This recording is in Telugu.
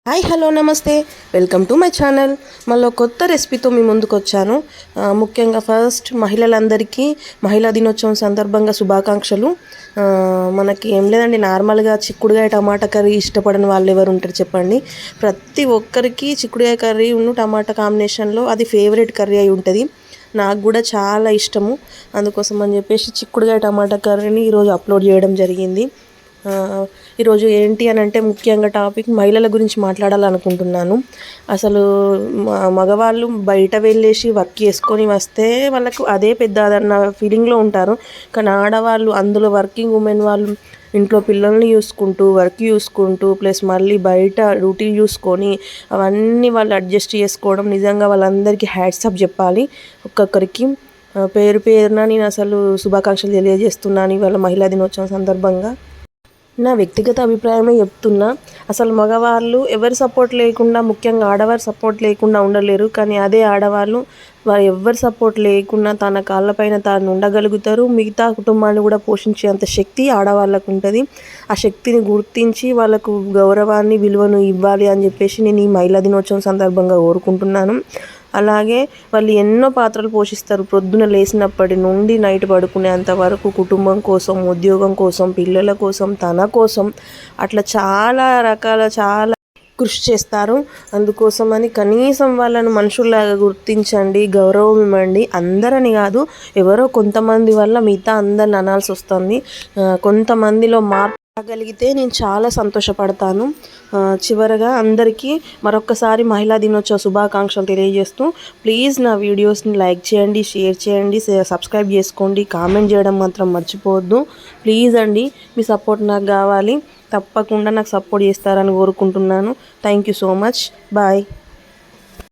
హాయ్ హలో నమస్తే, వెల్కమ్ టు మై ఛానల్. మళ్ళీ కొత్త రెసిపీతో మీ ముందుకు వచ్చాను. ముఖ్యంగా ఫస్ట్ మహిళలందరికీ మహిళా దినోత్సవం సందర్భంగా శుభాకాంక్షలు. మనకి ఏం లేదండి, నార్మల్గా చిక్కుడుగాయ టమాటా కర్రీ ఇష్టపడని వాళ్ళు ఎవరు ఉంటారు చెప్పండి. ప్రతి ఒక్కరికి చిక్కుడుగాయ కర్రీ టమాటా కాంబినేషన్లో అది ఫేవరెట్ కర్రీ అయి ఉంటుంది. నాకు కూడా చాలా ఇష్టము. అందుకోసం అని చెప్పేసి చిక్కుడుగాయ టమాటా కర్రీని ఈరోజు అప్లోడ్ చేయడం జరిగింది. ఈరోజు ఏంటి అని అంటే ముఖ్యంగా టాపిక్ మహిళల గురించి మాట్లాడాలనుకుంటున్నాను. అసలు మగవాళ్ళు బయట వెళ్ళేసి వర్క్ చేసుకొని వస్తే వాళ్ళకు అదే పెద్ద అదన్న ఫీలింగ్లో ఉంటారు. కానీ ఆడవాళ్ళు, అందులో వర్కింగ్ ఉమెన్ వాళ్ళు ఇంట్లో పిల్లల్ని చూసుకుంటూ వర్క్ చూసుకుంటూ ప్లస్ మళ్ళీ బయట డ్యూటీ చూసుకొని అవన్నీ వాళ్ళు అడ్జస్ట్ చేసుకోవడం, నిజంగా వాళ్ళందరికీ హ్యాట్సాప్ చెప్పాలి. ఒక్కొక్కరికి పేరు పేరున నేను అసలు శుభాకాంక్షలు తెలియజేస్తున్నాను ఇవాళ మహిళా దినోత్సవం సందర్భంగా. నా వ్యక్తిగత అభిప్రాయమే చెప్తున్నా. అసలు మగవాళ్ళు ఎవరి సపోర్ట్ లేకుండా, ముఖ్యంగా ఆడవారి సపోర్ట్ లేకుండా ఉండలేరు. కానీ అదే ఆడవాళ్ళు వారు ఎవరి సపోర్ట్ లేకుండా తన కాళ్ళపైన తాను ఉండగలుగుతారు. మిగతా కుటుంబాన్ని కూడా పోషించేంత శక్తి ఆడవాళ్ళకు ఉంటుంది. ఆ శక్తిని గుర్తించి వాళ్ళకు గౌరవాన్ని, విలువను ఇవ్వాలి అని చెప్పేసి నేను ఈ మహిళా దినోత్సవం సందర్భంగా కోరుకుంటున్నాను. అలాగే వాళ్ళు ఎన్నో పాత్రలు పోషిస్తారు. ప్రొద్దున లేచినప్పటి నుండి నైట్ పడుకునేంత వరకు కుటుంబం కోసం, ఉద్యోగం కోసం, పిల్లల కోసం, తన కోసం అట్లా చాలా కృషి చేస్తారు. అందుకోసమని కనీసం వాళ్ళను మనుషుల్లాగా గుర్తించండి, గౌరవం ఇవ్వండి. అందరని కాదు, ఎవరో కొంతమంది వల్ల మిగతా అందరిని అనాల్సి వస్తుంది. కొంతమందిలో మార్పు రాగలిగితే నేను చాలా సంతోషపడతాను. చివరగా అందరికీ మరొక్కసారి మహిళా దినోత్సవ శుభాకాంక్షలు తెలియజేస్తూ, ప్లీజ్ నా వీడియోస్ని లైక్ చేయండి, షేర్ చేయండి, సబ్స్క్రైబ్ చేసుకోండి, కామెంట్ చేయడం మాత్రం మర్చిపోవద్దు. ప్లీజ్ అండి, మీ సపోర్ట్ నాకు కావాలి. తప్పకుండా నాకు సపోర్ట్ చేస్తారని కోరుకుంటున్నాను. Thank you so much. Bye.